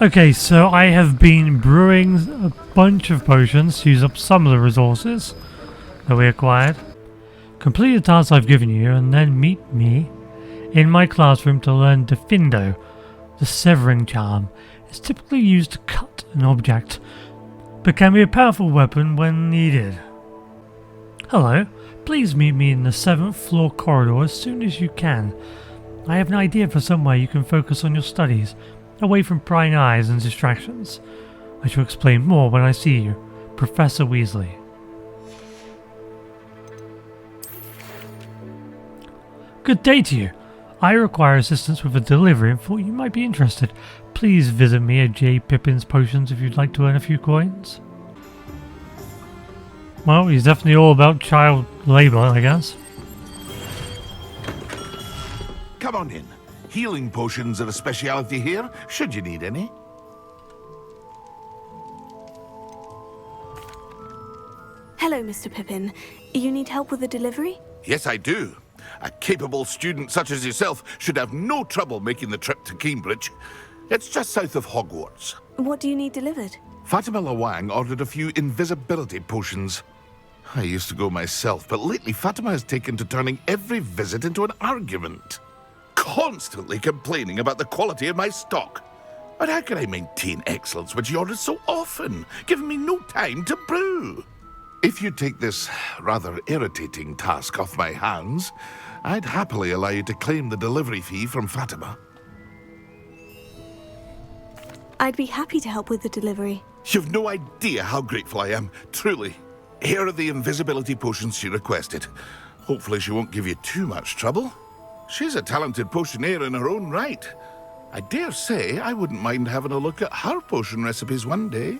Okay, so I have been brewing a bunch of potions to use up some of the resources that we acquired. Complete the tasks I've given you and then meet me in my classroom to learn Defindo. The severing charm is typically used to cut an object, but can be a powerful weapon when needed. Hello, please meet me in the 7th floor corridor as soon as you can. I have an idea for somewhere you can focus on your studies, away from prying eyes and distractions. I shall explain more when I see you, Professor Weasley. Good day to you. I require assistance with a delivery and thought you might be interested. Please visit me at J. Pippin's Potions if you'd like to earn a few coins. Well, he's definitely all about child labour, I guess. Come on in. Healing potions are a speciality here, should you need any. Hello, Mr. Pippin. You need help with a delivery? Yes, I do. A capable student such as yourself should have no trouble making the trip to Cambridge. It's just south of Hogwarts. What do you need delivered? Fatima Lawang ordered a few invisibility potions. I used to go myself, but lately Fatima has taken to turning every visit into an argument. Constantly complaining about the quality of my stock. But how can I maintain excellence when she orders so often, giving me no time to brew? If you take this rather irritating task off my hands, I'd happily allow you to claim the delivery fee from Fatima. I'd be happy to help with the delivery. You've no idea how grateful I am, truly. Here are the invisibility potions she requested. Hopefully she won't give you too much trouble. She's a talented potioneer in her own right. I dare say I wouldn't mind having a look at her potion recipes one day.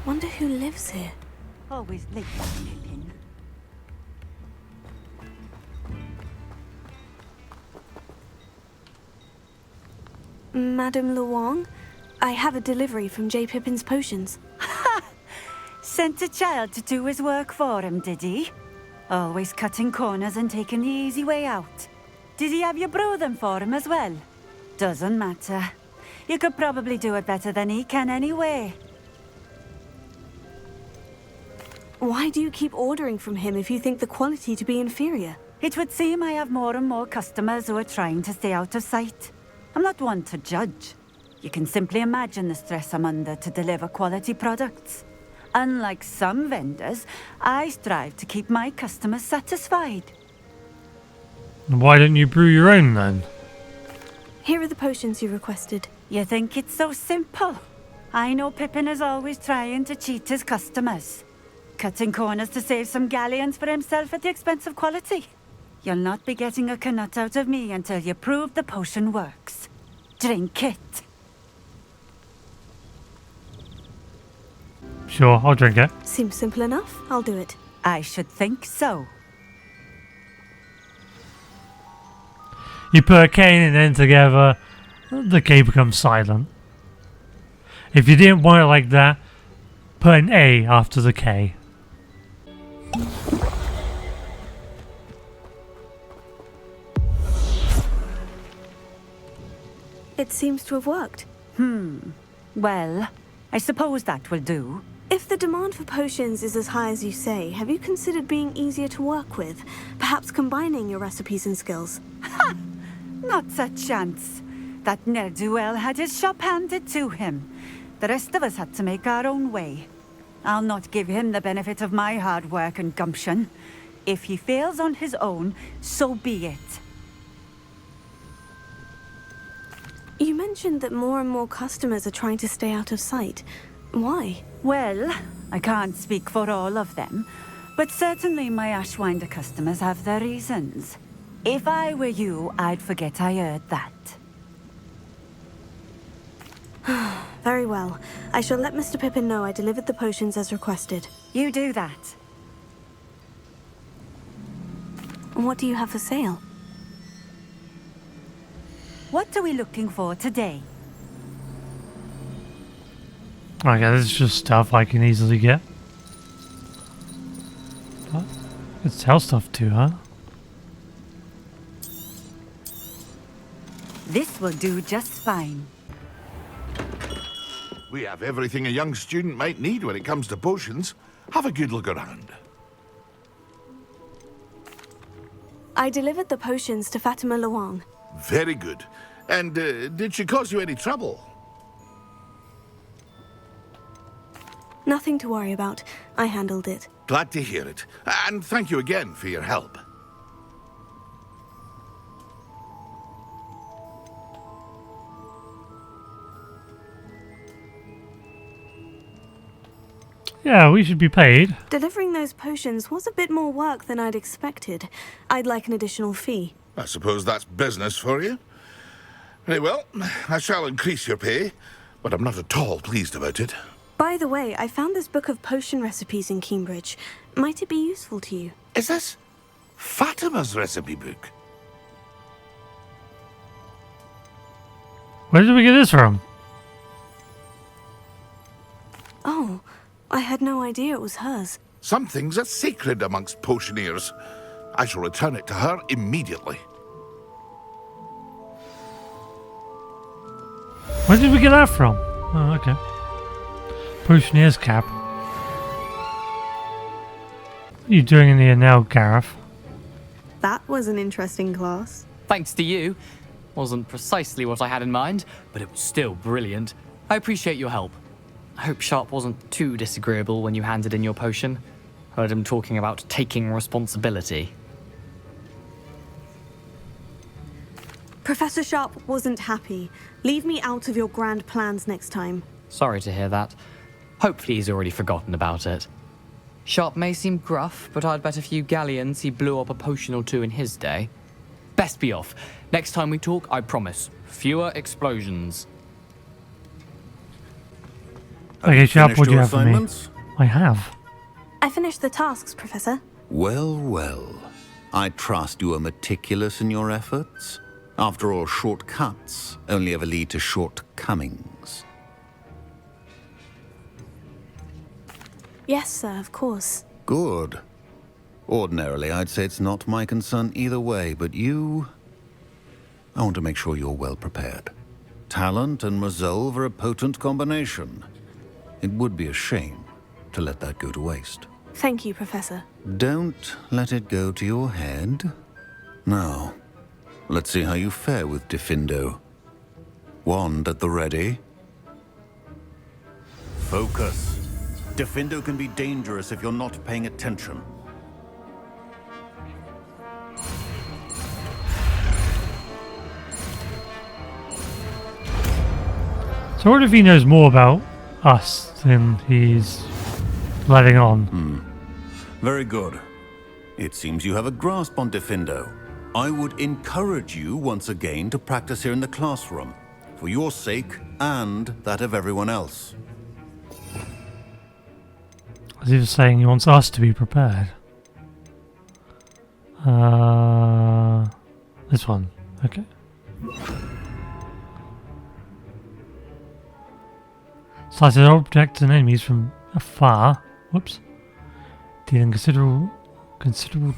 Wonder who lives here. Always late, Pippin. Madame Lawang? I have a delivery from J. Pippin's Potions. Sent a child to do his work for him, did he? Always cutting corners and taking the easy way out. Did he have you brew them for him as well? Doesn't matter. You could probably do it better than he can anyway. Why do you keep ordering from him if you think the quality to be inferior? It would seem I have more and more customers who are trying to stay out of sight. I'm not one to judge. You can simply imagine the stress I'm under to deliver quality products. Unlike some vendors, I strive to keep my customers satisfied. Why don't you brew your own then? Here are the potions you requested. You think it's so simple? I know Pippin is always trying to cheat his customers. Cutting corners to save some galleons for himself at the expense of quality. You'll not be getting a nut out of me until you prove the potion works. Drink it. Sure, I'll drink it. Seems simple enough. I'll do it. I should think so. You put a K and an N together, the K becomes silent. If you didn't want it like that, put an A after the K. It seems to have worked. Well, I suppose that will do. If the demand for potions is as high as you say, have you considered being easier to work with? Perhaps combining your recipes and skills? Not a chance. That ne'er-do-well had his shop handed to him. The rest of us had to make our own way. I'll not give him the benefit of my hard work and gumption. If he fails on his own, so be it. You mentioned that more and more customers are trying to stay out of sight. Why? Well, I can't speak for all of them, but certainly my Ashwinder customers have their reasons. If I were you, I'd forget I heard that. Very well. I shall let Mr. Pippin know I delivered the potions as requested. You do that. What do you have for sale? What are we looking for today? Okay, this is just stuff I can easily get. Could sell stuff too, huh? This will do just fine. We have everything a young student might need when it comes to potions. Have a good look around. I delivered the potions to Fatima Luang. Very good. And did she cause you any trouble? Nothing to worry about. I handled it. Glad to hear it. And thank you again for your help. Yeah, we should be paid. Delivering those potions was a bit more work than I'd expected. I'd like an additional fee. I suppose that's business for you. Very well, I shall increase your pay, but I'm not at all pleased about it. By the way, I found this book of potion recipes in Cambridge. Might it be useful to you? Is this Fatima's recipe book? Where did we get this from? Oh, I had no idea it was hers. Some things are sacred amongst potioneers. I shall return it to her immediately. Where did we get that from? Oh, okay. Potioneer's cap. What are you doing in here now, Gareth? That was an interesting class. Thanks to you. Wasn't precisely what I had in mind, but it was still brilliant. I appreciate your help. I hope Sharp wasn't too disagreeable when you handed in your potion. Heard him talking about taking responsibility. Professor Sharp wasn't happy. Leave me out of your grand plans next time. Sorry to hear that. Hopefully he's already forgotten about it. Sharp may seem gruff, but I'd bet a few galleons he blew up a potion or two in his day. Best be off. Next time we talk, I promise. Fewer explosions. Okay, Sharp, what do you have for me? I have. I finished the tasks, Professor. Well, well. I trust you are meticulous in your efforts. After all, shortcuts only ever lead to shortcomings. Yes, sir, of course. Good. Ordinarily, I'd say it's not my concern either way, but you... I want to make sure you're well prepared. Talent and resolve are a potent combination. It would be a shame to let that go to waste. Thank you, Professor. Don't let it go to your head. Now, let's see how you fare with Diffindo. Wand at the ready. Focus. Diffindo can be dangerous if you're not paying attention. So what if he knows more about us than he's letting on? Very good. It seems you have a grasp on Diffindo. I would encourage you once again to practice here in the classroom, for your sake and that of everyone else. As he was saying, he wants us to be prepared. This one. Okay. Slices objects and enemies from afar. Whoops. Dealing considerable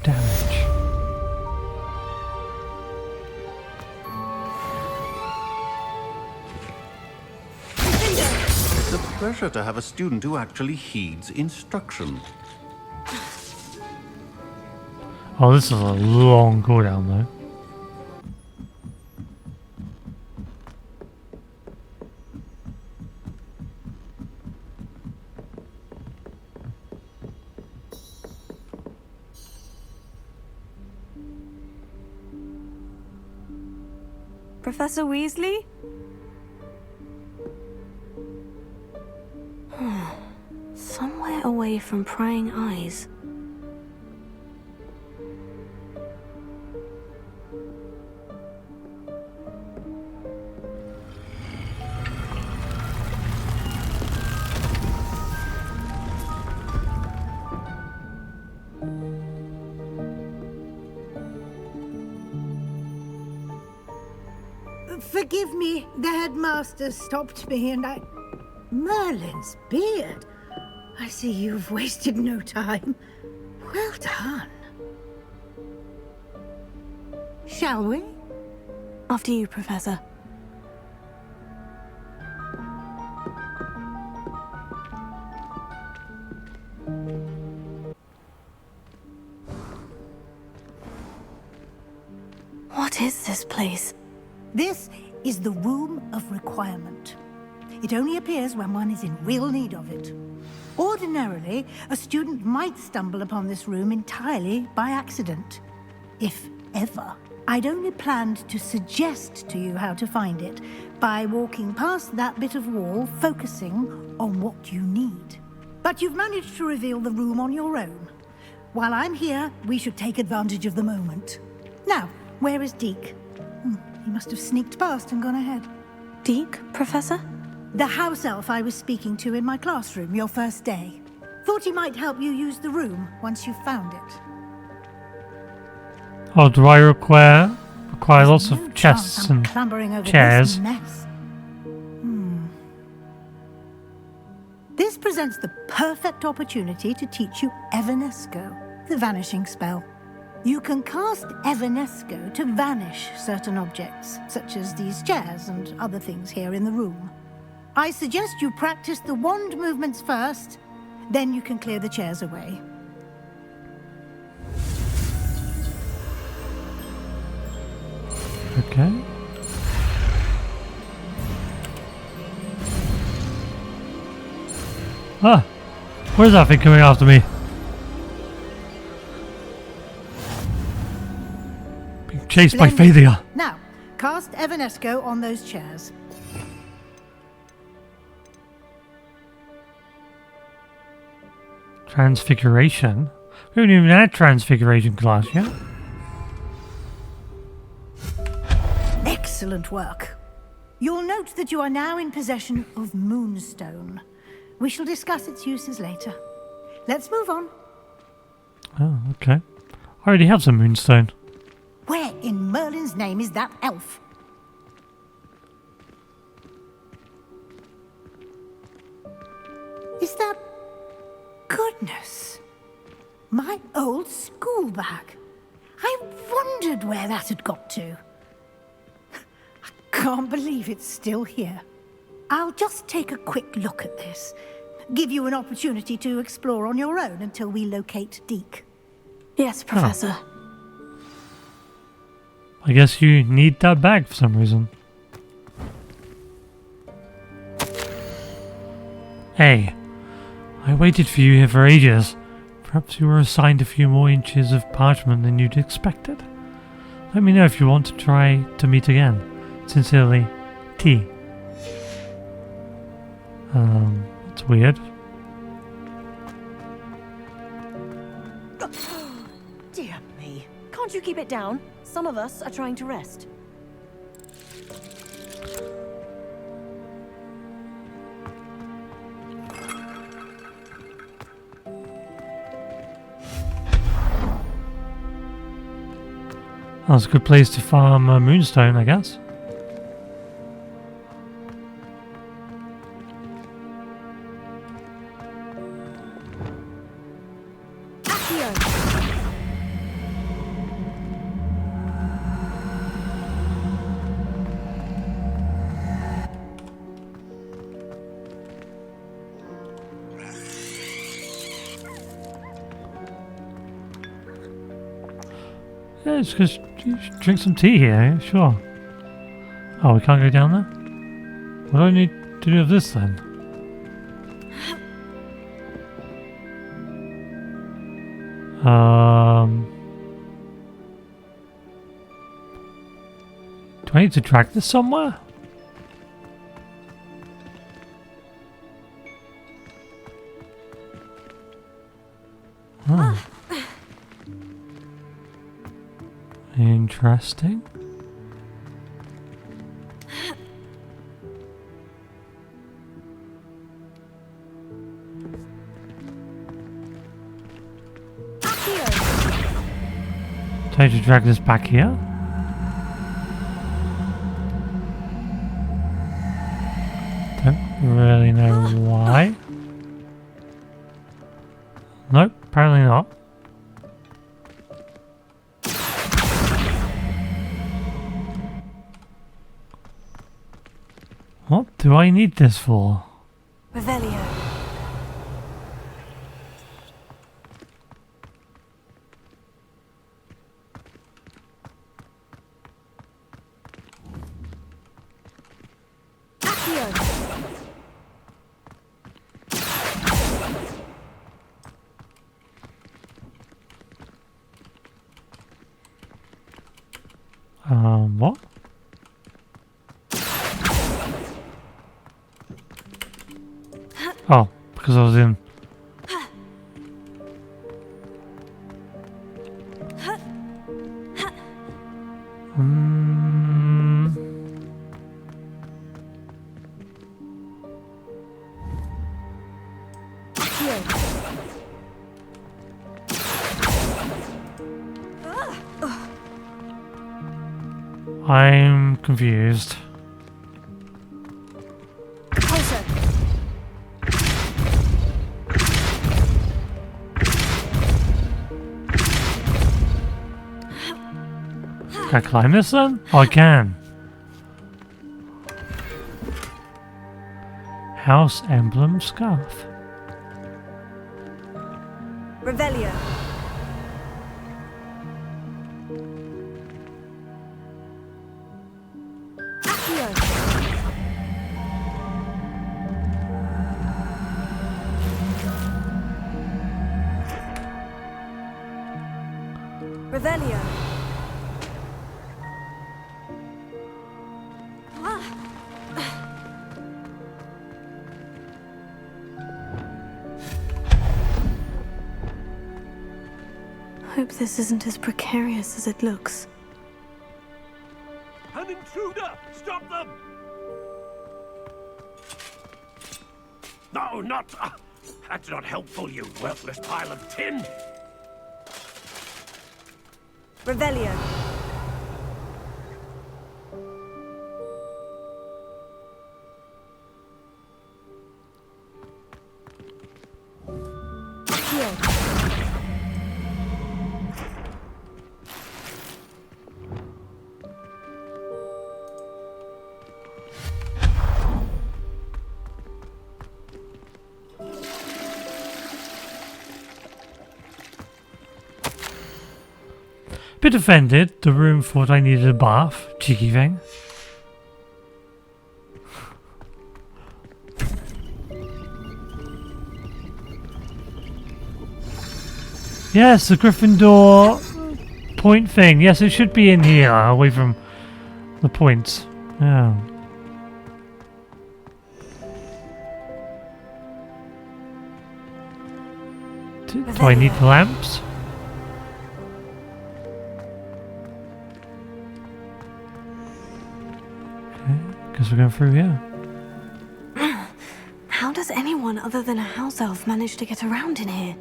damage. It's a pleasure to have a student who actually heeds instruction. Oh, this is a long cooldown though. Professor Weasley? Somewhere away from prying eyes. Forgive me, the headmaster stopped me and I... Merlin's beard. I see you've wasted no time. Well done. Shall we? After you, Professor. What is this place? This is the Room of Requirement. It only appears when one is in real need of it. Ordinarily, a student might stumble upon this room entirely by accident. If ever. I'd only planned to suggest to you how to find it by walking past that bit of wall, focusing on what you need. But you've managed to reveal the room on your own. While I'm here, we should take advantage of the moment. Now, where is Deke? He must have sneaked past and gone ahead. Deke, Professor? The house elf I was speaking to in my classroom your first day. Thought he might help you use the room once you've found it. Oh, do I require lots No of chance chests I'm and clambering over chairs? this mess. This presents the perfect opportunity to teach you Evanesco, the vanishing spell. You can cast Evanesco to vanish certain objects, such as these chairs and other things here in the room. I suggest you practice the wand movements first, then you can clear the chairs away. Okay. Ah! Where's that thing coming after me? Being chased by Splendid. failure. Now, cast Evanesco on those chairs. Transfiguration? We haven't even had Transfiguration class yet. Excellent work. You'll note that you are now in possession of Moonstone. We shall discuss its uses later. Let's move on. Oh, okay. I already have some Moonstone. Where in Merlin's name is that elf? Is that... Goodness. My old school bag. I wondered where that had got to. I can't believe it's still here. I'll just take a quick look at this. Give you an opportunity to explore on your own until we locate Deke. Yes, Professor. I guess you need that bag for some reason. Hey, I waited for you here for ages. Perhaps you were assigned a few more inches of parchment than you'd expected. Let me know if you want to try to meet again. Sincerely, T. That's weird. Dear me. Can't you keep it down? Some of us are trying to rest. That's a good place to farm Moonstone, I guess. Yeah, just drink some tea here, sure. Oh, we can't go down there? What do I need to do with this then? Do I need to track this somewhere? Oh. Interesting. Time to drag this back here. Don't really know why. Nope, apparently not. do I need this for? Revelio. What? Oh, because I was in. I'm confused. Can I climb this then? Oh, I can. House emblem scarf. Revelio. Revelio. Hope this isn't as precarious as it looks. An intruder! Stop them! No, not... that's not helpful, you worthless pile of tin! Revelio. Bit offended, the room thought I needed a bath. Cheeky thing. Yes, the Gryffindor point thing. Yes, it should be in here, away from the points. Yeah. Do I need the lamps? Guess we're going through here. How does anyone other than a house elf manage to get around in here?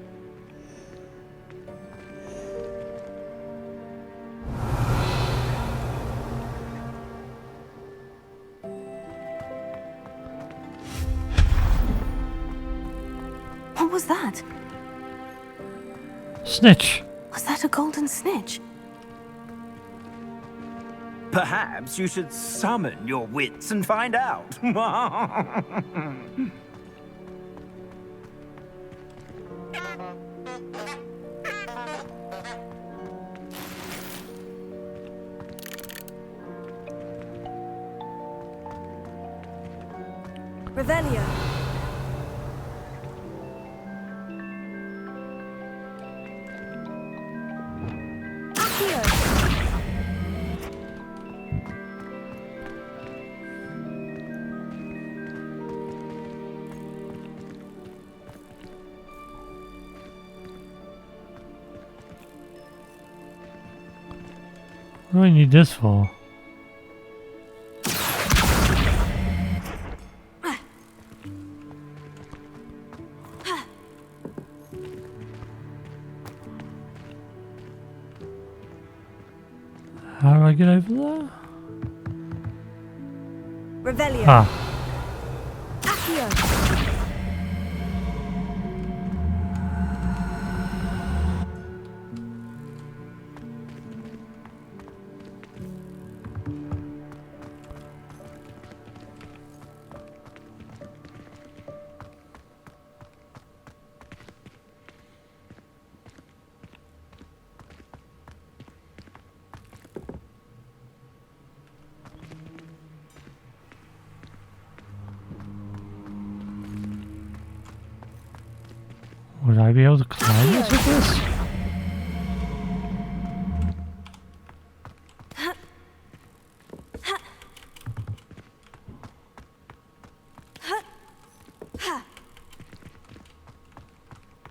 What was that? Snitch. Was that a golden snitch? Perhaps you should summon your wits and find out. Revelio. What do I need this for? How do I get over there? Revelio. Ah. Accio. I be able to climb this with this?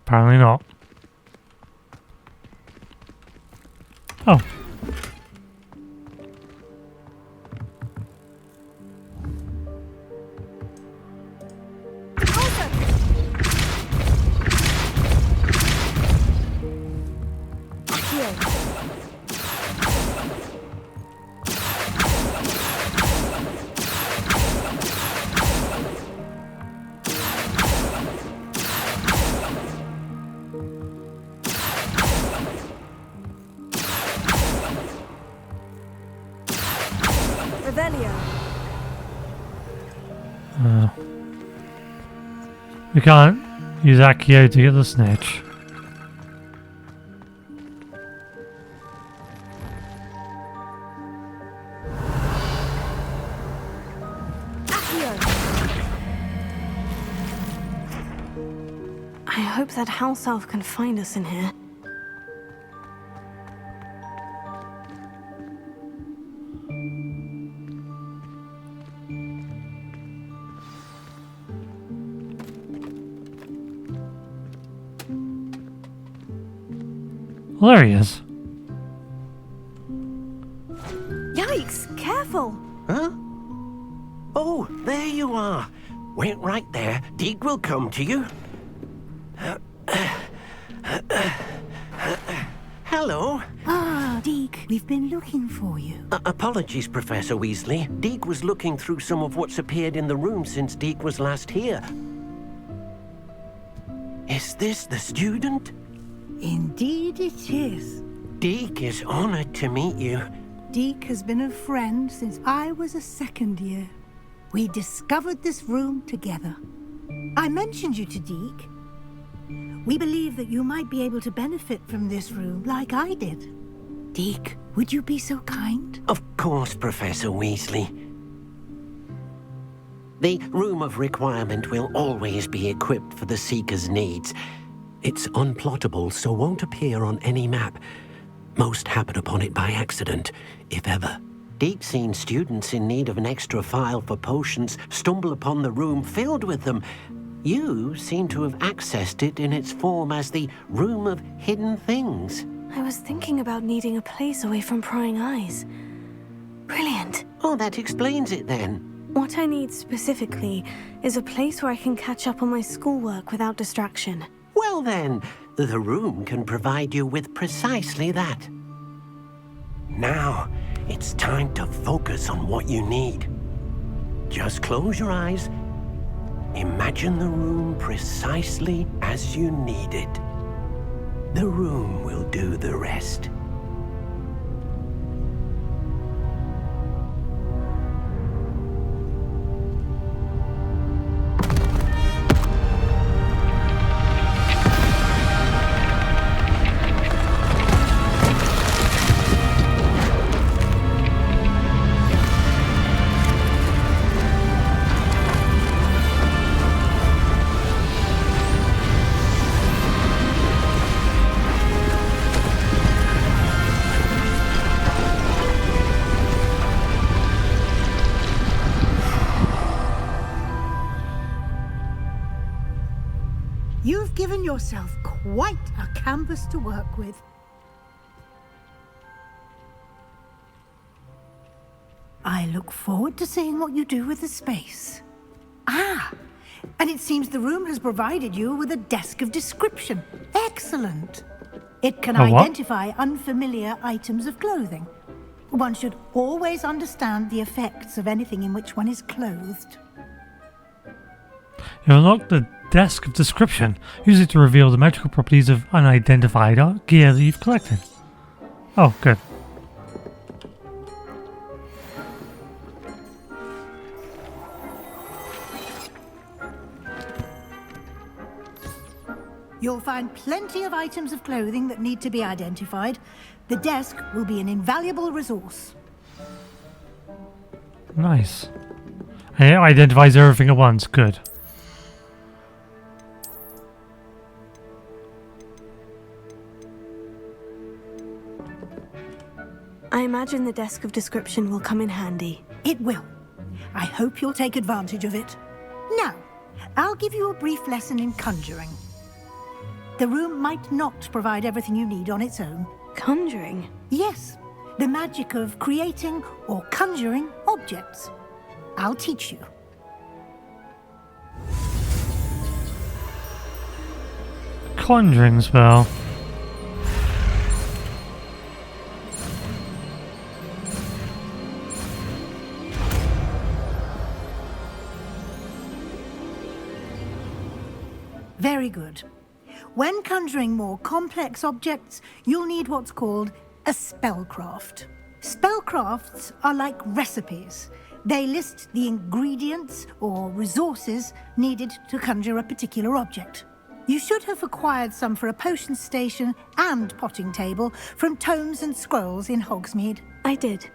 Apparently not. Oh. We can't use Accio to get the snitch. I hope that house elf can find us in here. Well, there he is. Yikes! Careful! Huh? Oh, there you are. Wait right there. Deke will come to you. Hello. Ah, Deke, we've been looking for you. Apologies, Professor Weasley. Deke was looking through some of what's appeared in the room since Deke was last here. Is this the student? Indeed it is. Deke is honored to meet you. Deke has been a friend since I was a second year. We discovered this room together. I mentioned you to Deke. We believe that you might be able to benefit from this room like I did. Deke, would you be so kind? Of course, Professor Weasley. The Room of Requirement will always be equipped for the Seeker's needs. It's unplottable, so won't appear on any map. Most happen upon it by accident, if ever. Deep-seen students in need of an extra file for potions stumble upon the room filled with them. You seem to have accessed it in its form as the Room of Hidden Things. I was thinking about needing a place away from prying eyes. Brilliant. Oh, that explains it then. What I need specifically is a place where I can catch up on my schoolwork without distraction. Well then, the room can provide you with precisely that. Now, it's time to focus on what you need. Just close your eyes. Imagine the room precisely as you need it. The room will do the rest. You've given yourself quite a canvas to work with. I look forward to seeing what you do with the space. Ah, and it seems the room has provided you with a desk of description. Excellent. It can identify unfamiliar items of clothing. One should always understand the effects of anything in which one is clothed. You unlock the desk of description. Use it to reveal the magical properties of unidentified gear that you've collected. Oh, good. You'll find plenty of items of clothing that need to be identified. The desk will be an invaluable resource. Nice. And it identifies everything at once. Good. I imagine the desk of description will come in handy. It will. I hope you'll take advantage of it. Now, I'll give you a brief lesson in conjuring. The room might not provide everything you need on its own. Conjuring? Yes, the magic of creating or conjuring objects. I'll teach you. Conjuring spell. Very good. When conjuring more complex objects, you'll need what's called a spellcraft. Spellcrafts are like recipes. They list the ingredients or resources needed to conjure a particular object. You should have acquired some for a potion station and potting table from tomes and scrolls in Hogsmeade. I did.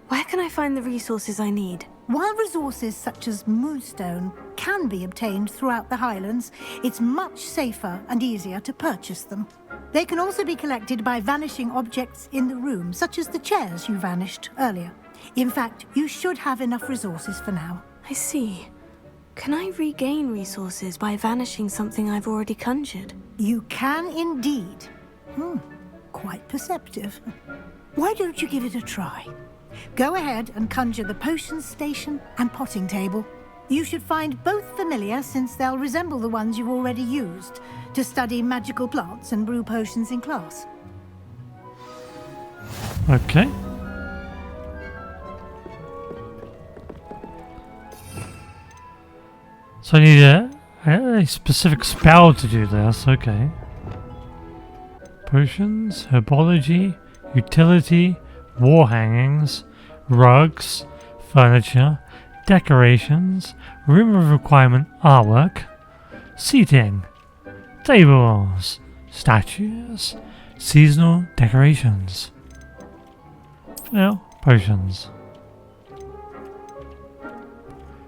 Where can I find the resources I need? While resources such as moonstone can be obtained throughout the Highlands, it's much safer and easier to purchase them. They can also be collected by vanishing objects in the room, such as the chairs you vanished earlier. In fact, you should have enough resources for now. I see. Can I regain resources by vanishing something I've already conjured? You can indeed. Quite perceptive. Why don't you give it a try? Go ahead and conjure the potion station and potting table. You should find both familiar, since they'll resemble the ones you've already used to study magical plants and brew potions in class. Okay. So I need a specific spell to do this, okay. Potions, herbology, utility, wall hangings, rugs, furniture, decorations, room of requirement artwork, seating, tables, statues, seasonal decorations. Now, potions.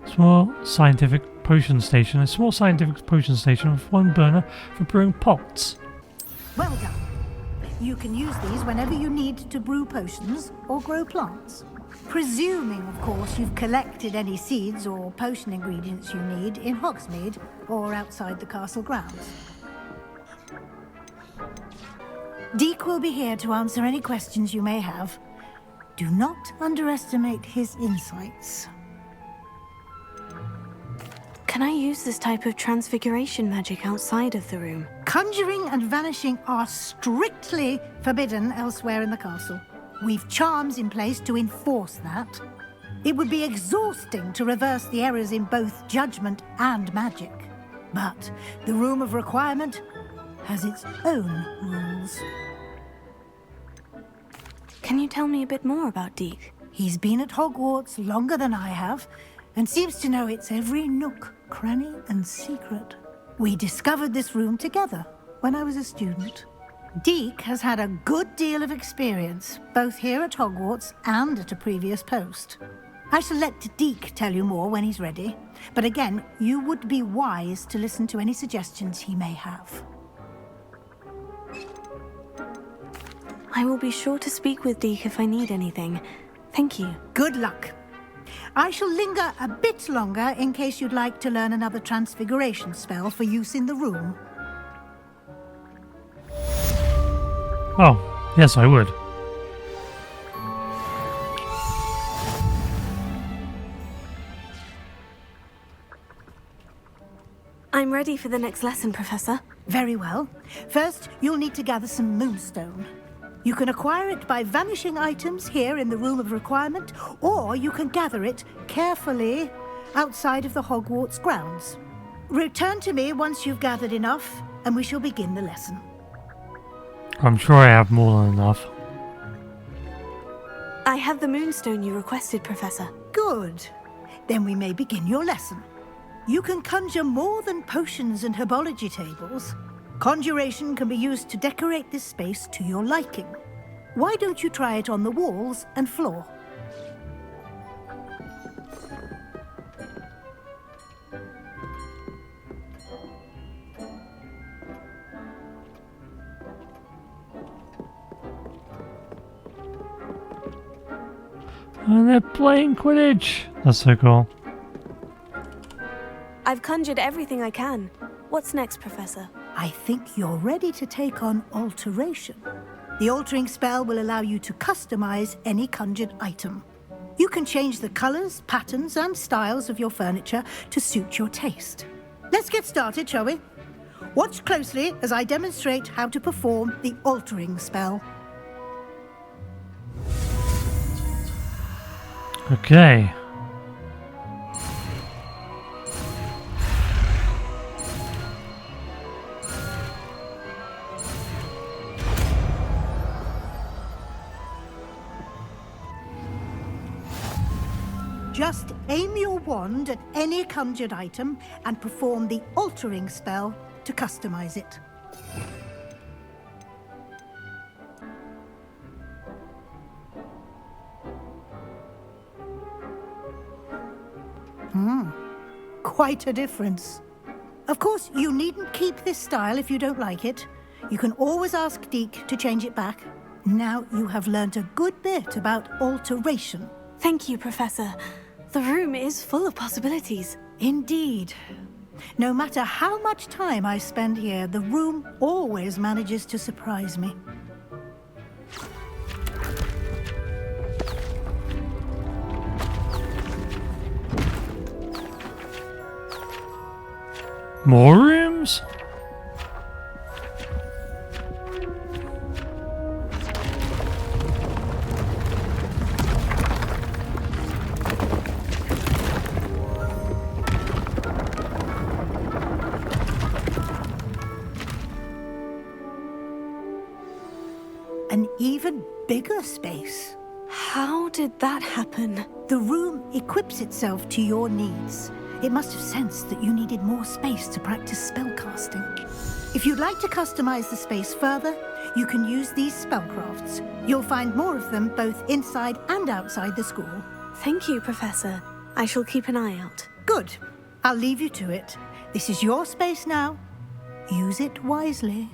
Small scientific potion station. A small scientific potion station with one burner for brewing pots. Well done. You can use these whenever you need to brew potions or grow plants. Presuming, of course, you've collected any seeds or potion ingredients you need in Hogsmeade or outside the castle grounds. Deek will be here to answer any questions you may have. Do not underestimate his insights. Can I use this type of transfiguration magic outside of the room? Conjuring and vanishing are strictly forbidden elsewhere in the castle. We've charms in place to enforce that. It would be exhausting to reverse the errors in both judgment and magic. But the Room of Requirement has its own rules. Can you tell me a bit more about Deek? He's been at Hogwarts longer than I have, and seems to know its every nook, cranny, and secret. We discovered this room together when I was a student. Deek has had a good deal of experience, both here at Hogwarts and at a previous post. I shall let Deek tell you more when he's ready, but again, you would be wise to listen to any suggestions he may have. I will be sure to speak with Deek if I need anything. Thank you. Good luck. I shall linger a bit longer in case you'd like to learn another transfiguration spell for use in the room. Oh, yes, I would. I'm ready for the next lesson, Professor. Very well. First, you'll need to gather some moonstone. You can acquire it by vanishing items here in the Room of Requirement, or you can gather it carefully outside of the Hogwarts grounds. Return to me once you've gathered enough, and we shall begin the lesson. I'm sure I have more than enough. I have the moonstone you requested, Professor. Good. Then we may begin your lesson. You can conjure more than potions and herbology tables. Conjuration can be used to decorate this space to your liking. Why don't you try it on the walls and floor? And they're playing Quidditch. That's so cool. I've conjured everything I can. What's next, Professor? I think you're ready to take on alteration. The altering spell will allow you to customize any conjured item. You can change the colors, patterns, and styles of your furniture to suit your taste. Let's get started, shall we? Watch closely as I demonstrate how to perform the altering spell. Okay. Just aim your wand at any conjured item and perform the altering spell to customize it. Quite a difference. Of course, you needn't keep this style if you don't like it. You can always ask Deke to change it back. Now you have learned a good bit about alteration. Thank you, Professor. The room is full of possibilities. Indeed. No matter how much time I spend here, the room always manages to surprise me. More rooms? An even bigger space. How did that happen? The room equips itself to your needs. It must have sensed that you needed more space to practice spellcasting. If you'd like to customize the space further, you can use these spellcrafts. You'll find more of them both inside and outside the school. Thank you, Professor. I shall keep an eye out. Good. I'll leave you to it. This is your space now. Use it wisely.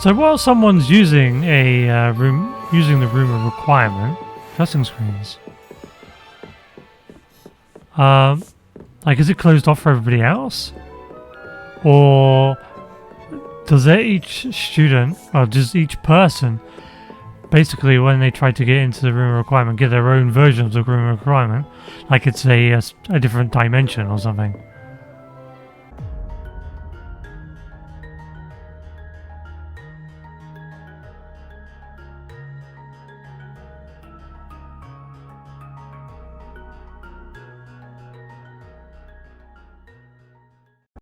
So while someone's using a using the room of requirement, dressing screens. Like, is it closed off for everybody else, or does each student, or does each person, basically when they try to get into the room of requirement, get their own version of the room of requirement, like it's a different dimension or something?